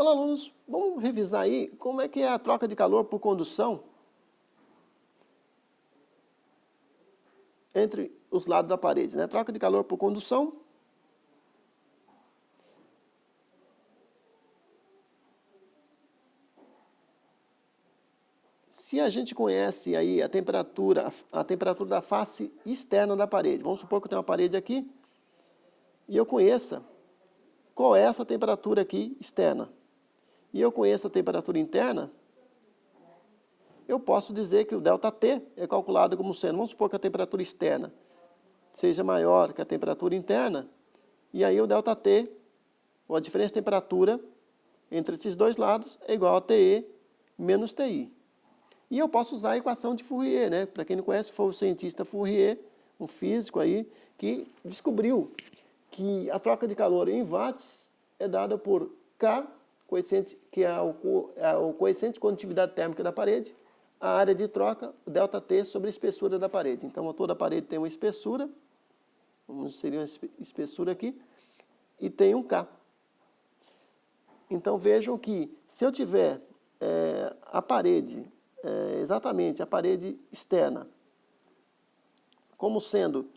Olá, alunos, vamos revisar aí como é que é a troca de calor por condução entre os lados da parede, né? Troca de calor por condução. Se a gente conhece aí a temperatura da face externa da parede, vamos supor que eu tenho uma parede aqui e eu conheça qual é essa temperatura aqui externa, e eu conheço a temperatura interna, eu posso dizer que o ΔT é calculado como sendo, vamos supor que a temperatura externa seja maior que a temperatura interna, e aí o ΔT, ou a diferença de temperatura entre esses dois lados, é igual a TE menos TI. E eu posso usar a equação de Fourier, né? Para quem não conhece, foi o cientista Fourier, um físico aí, que descobriu que a troca de calor em watts é dada por K, que é o coeficiente de condutividade térmica da parede, a área de troca, o ΔT, sobre a espessura da parede. Então, toda a parede tem uma espessura, seria uma espessura aqui, e tem um K. Então, vejam que se eu tiver a parede, exatamente a parede externa, como sendo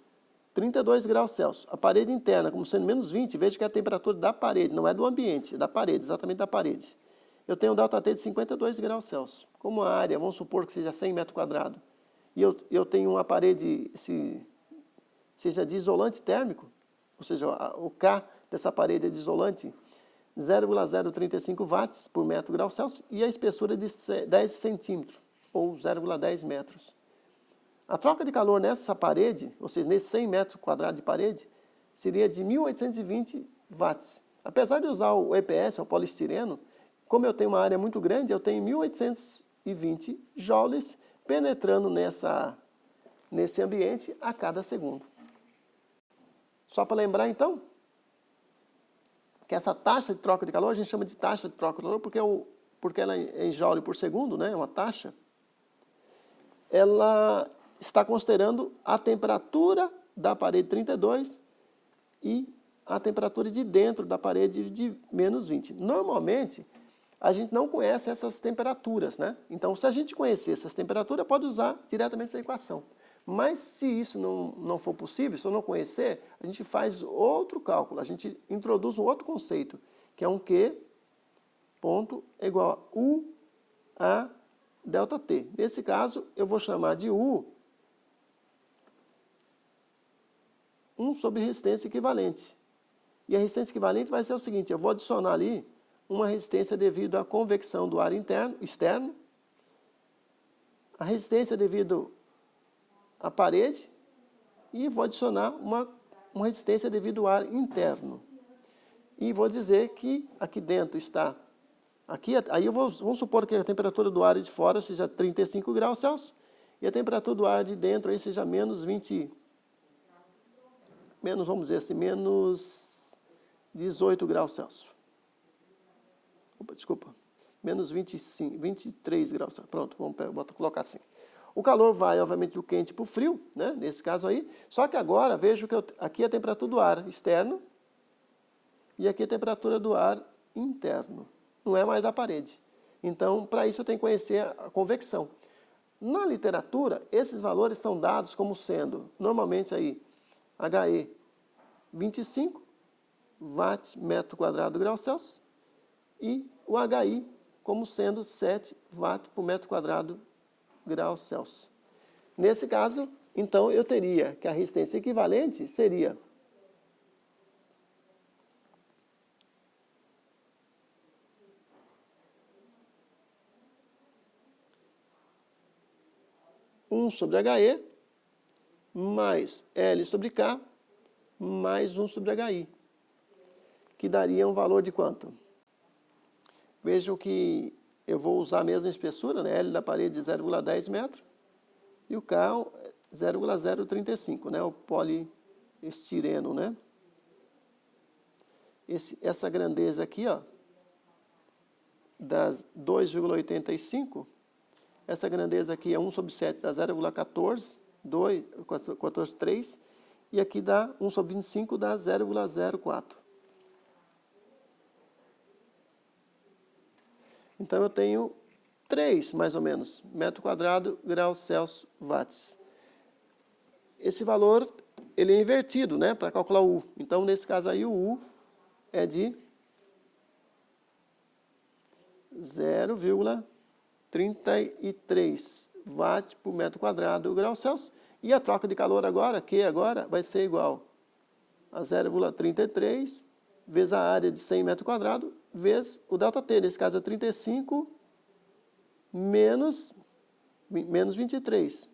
32 graus Celsius, a parede interna como sendo menos 20, veja que é a temperatura da parede, não é do ambiente, é da parede, exatamente da parede. Eu tenho um ΔT de 52 graus Celsius. Como a área, vamos supor que seja 100 metros quadrados, e eu tenho uma parede, seja de isolante térmico, ou seja, o K dessa parede é de isolante, 0,035 watts por metro grau Celsius, e a espessura de 10 centímetros, ou 0,10 metros. A troca de calor nessa parede, ou seja, nesse 100 metros quadrados de parede, seria de 1.820 watts. Apesar de usar o EPS, o poliestireno, como eu tenho uma área muito grande, eu tenho 1.820 joules penetrando nesse ambiente a cada segundo. Só para lembrar, então, que essa taxa de troca de calor, a gente chama de taxa de troca de calor porque ela é em joule por segundo, né? É uma taxa. Ela está considerando a temperatura da parede 32 e a temperatura de dentro da parede de menos 20. Normalmente, a gente não conhece essas temperaturas, né? Então, se a gente conhecer essas temperaturas, pode usar diretamente essa equação. Mas se isso não for possível, se eu não conhecer, a gente faz outro cálculo, a gente introduz um outro conceito, que é um Q ponto igual a U a ΔT. Nesse caso, eu vou chamar de U 1 sobre resistência equivalente. E a resistência equivalente vai ser o seguinte, eu vou adicionar ali uma resistência devido à convecção do ar externo, a resistência devido à parede, e vou adicionar uma resistência devido ao ar interno. E vou dizer que aqui dentro está, aí vamos supor que a temperatura do ar de fora seja 35 graus Celsius, e a temperatura do ar de dentro aí seja menos 18 graus Celsius. Desculpa, menos 23 graus Celsius. Pronto, vou colocar assim. O calor vai, obviamente, do quente para o frio, né? Nesse caso aí. Só que agora, vejo que aqui é a temperatura do ar externo e aqui é a temperatura do ar interno. Não é mais a parede. Então, para isso eu tenho que conhecer a convecção. Na literatura, esses valores são dados como sendo, normalmente aí, HE 25 watts metro quadrado grau Celsius e o HI como sendo 7 watts por metro quadrado grau Celsius. Nesse caso, então, eu teria que a resistência equivalente seria um sobre HE mais L sobre K mais 1 sobre HI, que daria um valor de quanto? Vejam que eu vou usar a mesma espessura, né? L da parede de 0,10 metros e o K 0,035, né? O poliestireno, né? Essa grandeza aqui, ó, das 2,85, essa grandeza aqui é 1 sobre 7, dá 0,14, e aqui dá 1 sobre 25, dá 0,04. Então, eu tenho 3, mais ou menos, metro quadrado, graus Celsius, watts. Esse valor, ele é invertido, né, para calcular o U. Então, nesse caso aí, o U é de 0,33 watt por metro quadrado, grau Celsius. E a troca de calor agora, Q agora, vai ser igual a 0,33 vezes a área de 100 metros quadrados, vezes o ΔT, nesse caso é 35 menos 23.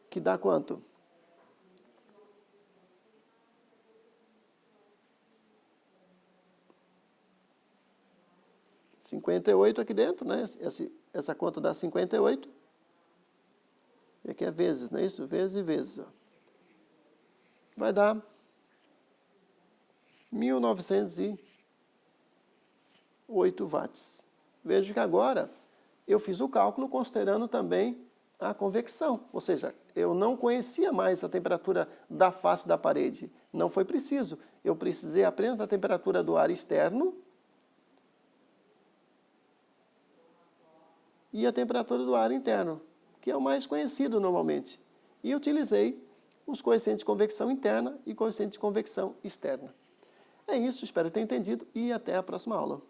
Que dá quanto? (58) aqui dentro, né? Essa conta dá 58. E aqui é vezes, não é isso? Vezes e vezes. Ó. Vai dar 1908 watts. Veja que agora eu fiz o cálculo considerando também a convecção. Ou seja, eu não conhecia mais a temperatura da face da parede. Não foi preciso. Eu precisei apenas da temperatura do ar externo e a temperatura do ar interno, que é o mais conhecido normalmente. E utilizei os coeficientes de convecção interna e coeficiente de convecção externa. É isso, espero ter entendido e até a próxima aula.